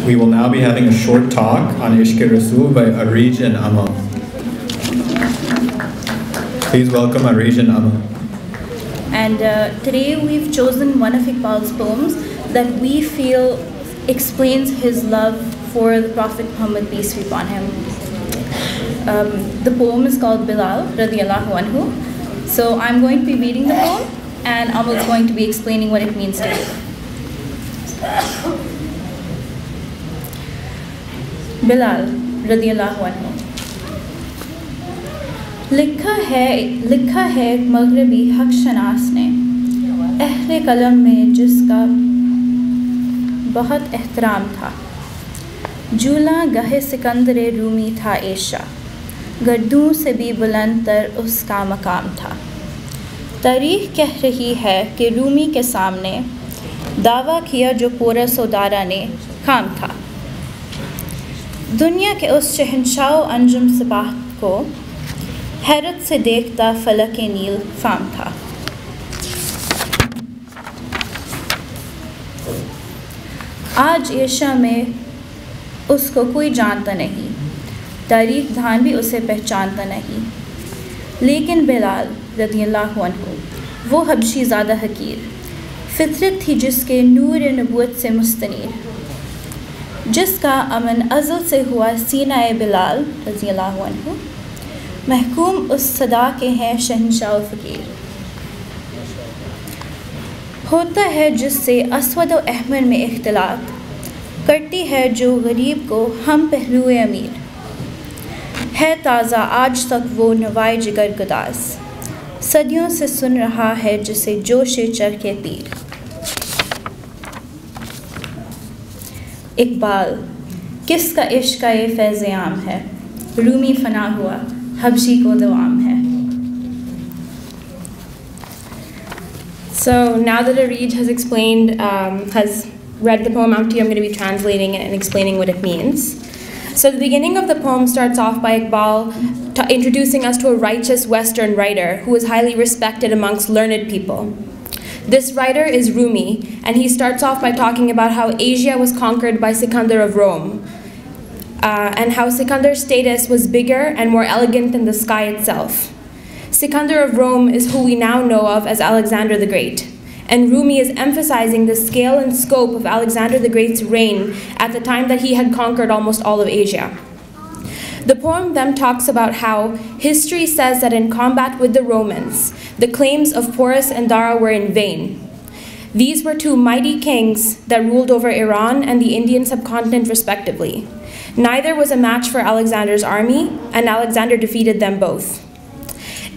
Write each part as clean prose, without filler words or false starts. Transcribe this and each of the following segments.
We will now be having a short talk on Ishq-e-Rasool by Arij and Amal. Please welcome Arij and Amal. And today we've chosen one of Iqbal's poems that we feel explains his love for the Prophet Muhammad, peace be upon him. The poem is called Bilal radiyallahu anhu. So I'm going to be reading the poem and Amal is going to be explaining what it means to you. Bilal radiyallahu anhu. लिखा है एक मगरबी हक शनास ने अहले कलम में जिसका बहुत एहतराम था। जूला गहे सिकंदर रूमी था एशा, गर्दों से भी बुलंद तर उसका मकाम था। तारीख कह रही है कि रूमी के सामने दावा किया जो पोरस उदारा ने काम था। दुनिया के उस शहंशाह अंजुम सिपाह को हैरत से देखता फलक नील फाम था। आज एशा में उसको कोई जानता नहीं, तारीख धान भी उसे पहचानता नहीं। लेकिन बिलाल रज़ियल्लाहु अन्हु वो हबशी ज़्यादा हकीर, फितरत थी जिसके नूर नबूवत से मुस्तनीर, जिसका अमन अज़ल से हुआ सीना बिलाल रज़ियल्लाहु अन्हु, महकूम उस सदा के हैं शहंशाह फ़कीर। होता है जिससे अस्वद व अहमर में इख्तिलात, करती है जो गरीब को हम पहलुए अमीर। है ताज़ा आज तक वो नवाए जिगर गुदास, सदियों से सुन रहा है जिसे जोशे चर के तीर। इकबाल किसका इश्क का ये फैज़ आम है, रूमी फना हुआ हबशी को दवाम है। So now that Arij has explained, has read the poem out to you, I'm going to be translating it and explaining what it means. So the beginning of the poem starts off by Iqbal introducing us to a righteous Western writer who is highly respected amongst learned people. This writer is Rumi, and he starts off by talking about how Asia was conquered by Sikandar of Rome, and how Sikandar's status was bigger and more elegant than the sky itself. Sikandar of Rome is who we now know of as Alexander the Great, and Rumi is emphasizing the scale and scope of Alexander the Great's reign at the time that he had conquered almost all of Asia. The poem then talks about how history says that in combat with the Romans, the claims of Porus and Dara were in vain. These were two mighty kings that ruled over Iran and the Indian subcontinent respectively. Neither was a match for Alexander's army, and Alexander defeated them both.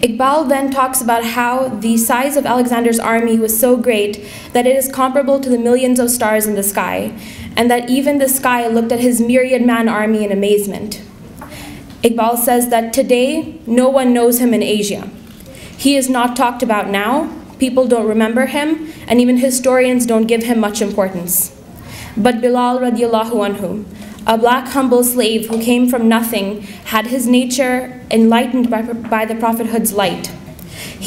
Iqbal then talks about how the size of Alexander's army was so great that it is comparable to the millions of stars in the sky, and that even the sky looked at his myriad-man army in amazement. Iqbal says that today, no one knows him in Asia. He is not talked about now, people don't remember him, and even historians don't give him much importance. But Bilal radiyallahu anhu, a black humble slave who came from nothing, had his nature enlightened by the prophethood's light.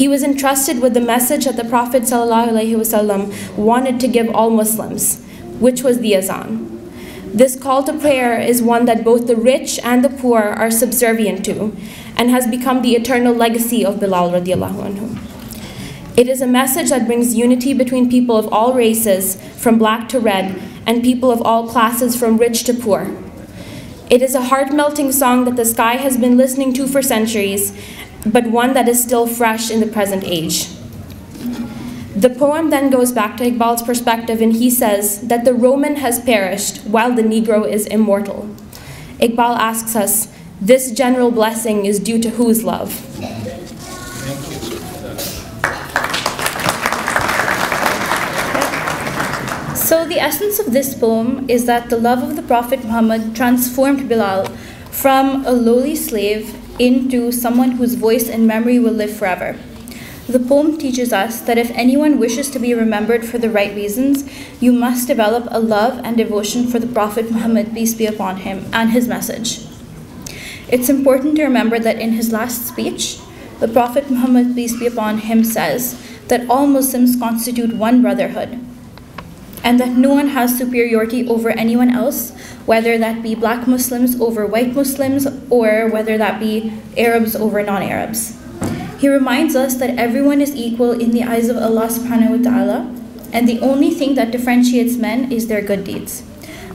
He was entrusted with the message that the Prophet ﷺ wanted to give all Muslims, which was the azan. This call to prayer is one that both the rich and the poor are subservient to, and has become the eternal legacy of Bilal radiallahu anhu. It is a message that brings unity between people of all races, from black to red, and people of all classes from rich to poor. It is a heart-melting song that the sky has been listening to for centuries, but one that is still fresh in the present age. The poem then goes back to Iqbal's perspective, and he says that the Roman has perished while the Negro is immortal. Iqbal asks us, this general blessing is due to whose love? So the essence of this poem is that the love of the Prophet Muhammad transformed Bilal from a lowly slave into someone whose voice and memory will live forever. The poem teaches us that if anyone wishes to be remembered for the right reasons, you must develop a love and devotion for the Prophet Muhammad, peace be upon him, and his message. It's important to remember that in his last speech, the Prophet Muhammad, peace be upon him, says that all Muslims constitute one brotherhood, and that no one has superiority over anyone else, whether that be black Muslims over white Muslims, or whether that be Arabs over non-Arabs. He reminds us that everyone is equal in the eyes of Allah subhanahu wa ta'ala, and the only thing that differentiates men is their good deeds.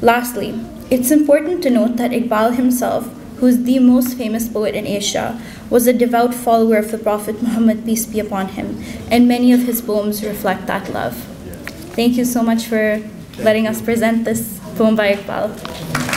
Lastly, it's important to note that Iqbal himself, who is the most famous poet in Asia, was a devout follower of the Prophet Muhammad, peace be upon him, and many of his poems reflect that love. Thank you so much for letting us present this poem by Iqbal.